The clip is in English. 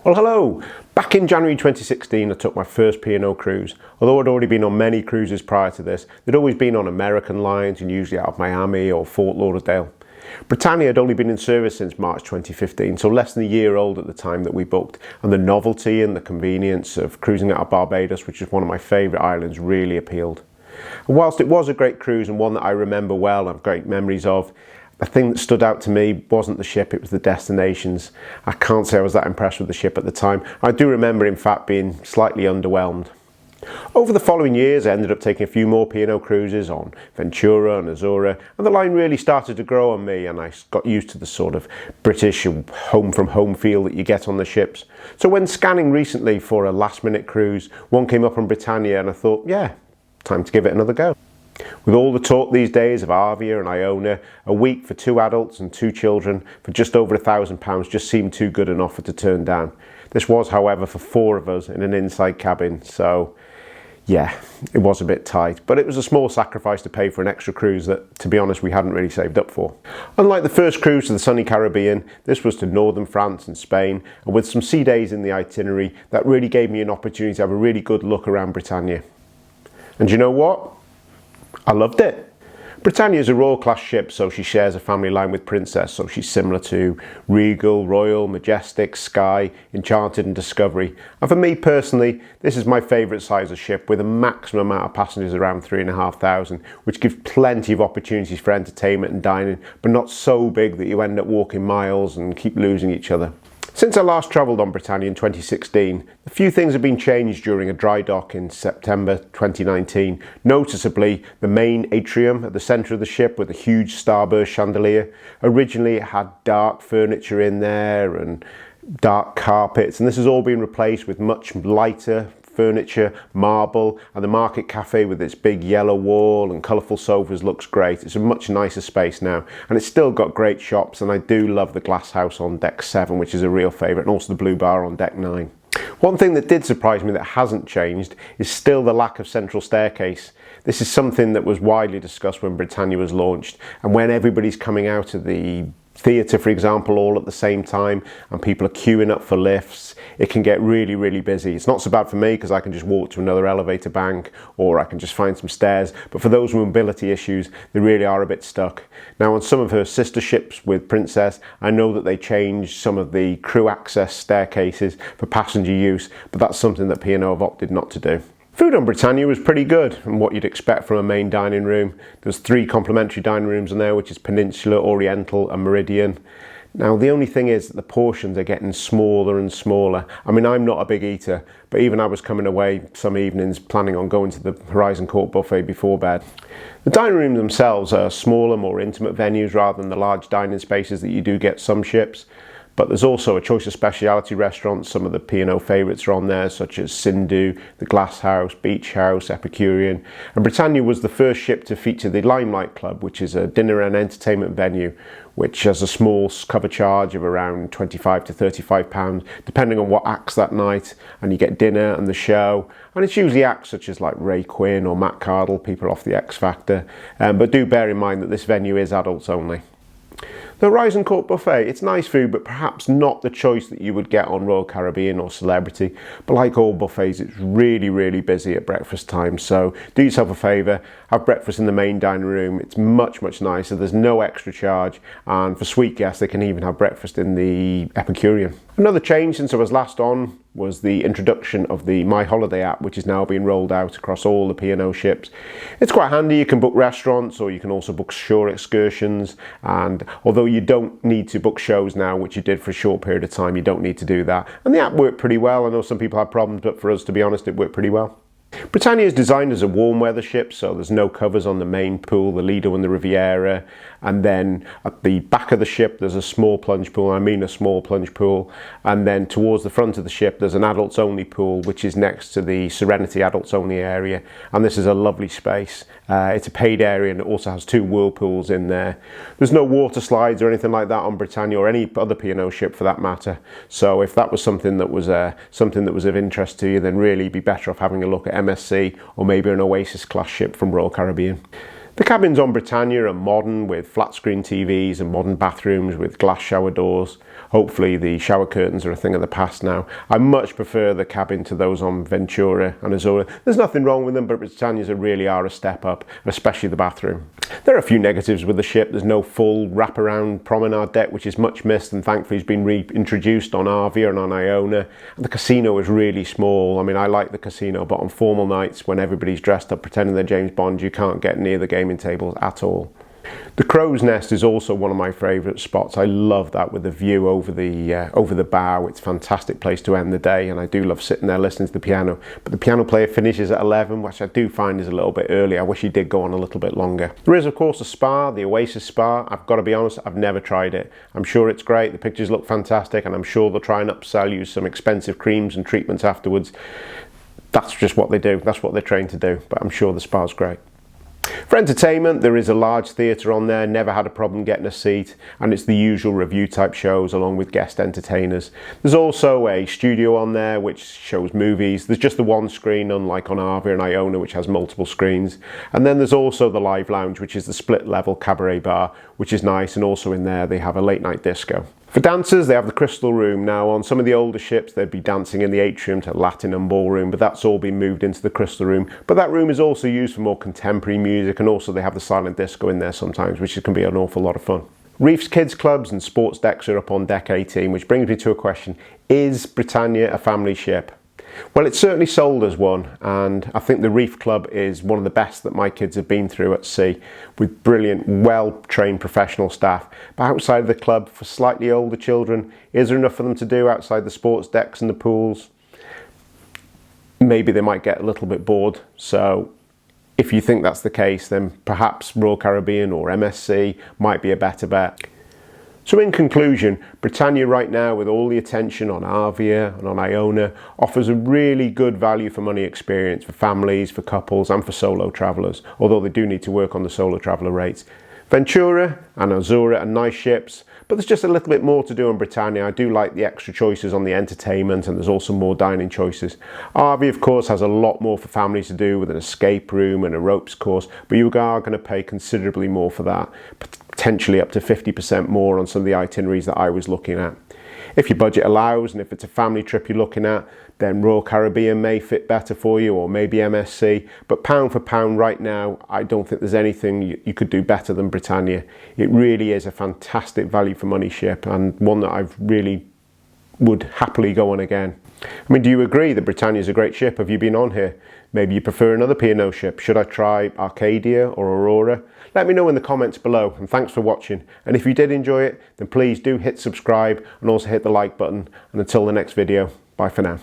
Well, hello! Back in January 2016 I took my first P&O cruise. Although I'd already been on many cruises prior to this, they'd always been on American lines and usually out of Miami or Fort Lauderdale. Britannia had only been in service since March 2015, so less than a year old at the time that we booked, and the novelty and the convenience of cruising out of Barbados, which is one of my favourite islands, really appealed. And whilst it was a great cruise and one that I remember well and have great memories of, the thing that stood out to me wasn't the ship, it was the destinations. I can't say I was that impressed with the ship at the time. I do remember in fact being slightly underwhelmed. Over the following years I ended up taking a few more P&O cruises on Ventura and Azura, and the line really started to grow on me and I got used to the sort of British home from home feel that you get on the ships. So when scanning recently for a last minute cruise, one came up on Britannia and I thought, yeah, time to give it another go. With all the talk these days of Avia and IONA, a week for 2 adults and 2 children for just over £1,000 just seemed too good an offer to turn down. This was, however, for 4 of us in an inside cabin, so yeah, it was a bit tight, but it was a small sacrifice to pay for an extra cruise that, to be honest, we hadn't really saved up for. Unlike the first cruise to the sunny Caribbean, this was to northern France and Spain, and with some sea days in the itinerary, that really gave me an opportunity to have a really good look around Britannia. And you know what? I loved it. Britannia is a Royal class ship, so she shares a family line with Princess, so she's similar to Regal, Royal, Majestic, Sky, Enchanted and Discovery. And for me personally, this is my favourite size of ship with a maximum amount of passengers around 3,500, which gives plenty of opportunities for entertainment and dining, but not so big that you end up walking miles and keep losing each other. Since I last travelled on Britannia in 2016, a few things have been changed during a dry dock in September 2019. Noticeably, the main atrium at the centre of the ship with a huge starburst chandelier. Originally it had dark furniture in there and dark carpets, and this has all been replaced with much lighter furniture, marble, and the market cafe with its big yellow wall and colourful sofas looks great. It's a much nicer space now, and it's still got great shops, and I do love the glass house on deck 7, which is a real favourite, and also the blue bar on deck 9. One thing that did surprise me that hasn't changed is still the lack of central staircase. This is something that was widely discussed when Britannia was launched, and when everybody's coming out of the theatre, for example, all at the same time and people are queuing up for lifts, it can get really busy. It's not so bad for me because I can just walk to another elevator bank or I can just find some stairs, but for those with mobility issues, they really are a bit stuck. Now on some of her sister ships with Princess, I know that they changed some of the crew access staircases for passenger use, but that's something that P&O have opted not to do. Food on Britannia was pretty good and what you'd expect from a main dining room. There's 3 complimentary dining rooms in there, which is Peninsula, Oriental and Meridian. Now the only thing is that the portions are getting smaller and smaller. I mean, I'm not a big eater, but even I was coming away some evenings planning on going to the Horizon Court buffet before bed. The dining rooms themselves are smaller, more intimate venues rather than the large dining spaces that you do get some ships. But there's also a choice of specialty restaurants. Some of the P&O favourites are on there, such as Sindhu, the Glass House, Beach House, Epicurean. And Britannia was the first ship to feature the Limelight Club, which is a dinner and entertainment venue, which has a small cover charge of around £25 to £35, depending on what acts that night. And you get dinner and the show. And it's usually acts such as like Ray Quinn or Matt Cardle, people off the X Factor. But do bear in mind that this venue is adults only. The Horizon Court buffet, it's nice food, but perhaps not the choice that you would get on Royal Caribbean or Celebrity. But like all buffets, it's really busy at breakfast time. So do yourself a favour, have breakfast in the main dining room. It's much nicer. There's no extra charge. And for sweet guests, they can even have breakfast in the Epicurean. Another change since I was last on was the introduction of the MyHoliday app, which is now being rolled out across all the P&O ships. It's quite handy. You can book restaurants or you can also book shore excursions, and although you don't need to book shows now, which you did for a short period of time, you don't need to do that. And the app worked pretty well. I know some people had problems, but for us, to be honest, it worked pretty well. Britannia is designed as a warm weather ship, so there's no covers on the main pool, the Lido and the Riviera, and then at the back of the ship there's a small plunge pool, I mean a small plunge pool, and then towards the front of the ship there's an adults only pool which is next to the Serenity adults only area, and this is a lovely space. It's a paid area and it also has 2 whirlpools in there. There's no water slides or anything like that on Britannia or any other P&O ship for that matter, so if that was something that was of interest to you, then really be better off having a look at MSC or maybe an Oasis class ship from Royal Caribbean. The cabins on Britannia are modern with flat screen TVs and modern bathrooms with glass shower doors. Hopefully the shower curtains are a thing of the past now. I much prefer the cabin to those on Ventura and Azura. There's nothing wrong with them, but Britannia's really are a step up, especially the bathroom. There are a few negatives with the ship. There's no full wraparound promenade deck, which is much missed and thankfully has been reintroduced on Avia and on Iona. And the casino is really small. I mean, I like the casino, but on formal nights when everybody's dressed up pretending they're James Bond, you can't get near the gaming tables at all. The crow's nest is also one of my favourite spots. I love that with the view over the bow. It's a fantastic place to end the day, and I do love sitting there listening to the piano. But the piano player finishes at 11, which I do find is a little bit early. I wish he did go on a little bit longer. There is of course a spa, the Oasis Spa. I've got to be honest, I've never tried it. I'm sure it's great, the pictures look fantastic, and I'm sure they'll try and upsell you some expensive creams and treatments afterwards. That's just what they do, that's what they're trained to do, but I'm sure the spa's great. For entertainment, there is a large theatre on there, never had a problem getting a seat, and it's the usual review type shows along with guest entertainers. There's also a studio on there which shows movies. There's just the one screen, unlike on Avia and Iona, which has multiple screens. And then there's also the live lounge, which is the split level cabaret bar, which is nice, and also in there they have a late night disco. For dancers, they have the Crystal Room. Now, on some of the older ships, they'd be dancing in the atrium to Latin and ballroom, but that's all been moved into the Crystal Room. But that room is also used for more contemporary music, and also they have the silent disco in there sometimes, which can be an awful lot of fun. Reef's kids clubs and sports decks are up on deck 18, which brings me to a question. Is Britannia a family ship? Well, it's certainly sold as one, and I think the Reef Club is one of the best that my kids have been through at sea, with brilliant, well-trained professional staff. But outside of the club, for slightly older children, is there enough for them to do outside the sports decks and the pools? Maybe they might get a little bit bored, so if you think that's the case, then perhaps Royal Caribbean or MSC might be a better bet. So in conclusion, Britannia right now, with all the attention on Avia and on Iona, offers a really good value for money experience for families, for couples and for solo travellers, although they do need to work on the solo traveller rates. Ventura and Azura are nice ships, but there's just a little bit more to do on Britannia. I do like the extra choices on the entertainment, and there's also more dining choices. Avia, of course, has a lot more for families to do, with an escape room and a ropes course, but you are going to pay considerably more for that, potentially up to 50% more on some of the itineraries that I was looking at. If your budget allows, and if it's a family trip you're looking at, then Royal Caribbean may fit better for you, or maybe MSC. But pound for pound right now, I don't think there's anything you could do better than Britannia. It really is a fantastic value for money ship, and one that I really would happily go on again. I mean, do you agree that Britannia is a great ship? Have you been on here? Maybe you prefer another P&O ship. Should I try Arcadia or Aurora? Let me know in the comments below, and thanks for watching. And if you did enjoy it, then please do hit subscribe and also hit the like button. And until the next video, bye for now.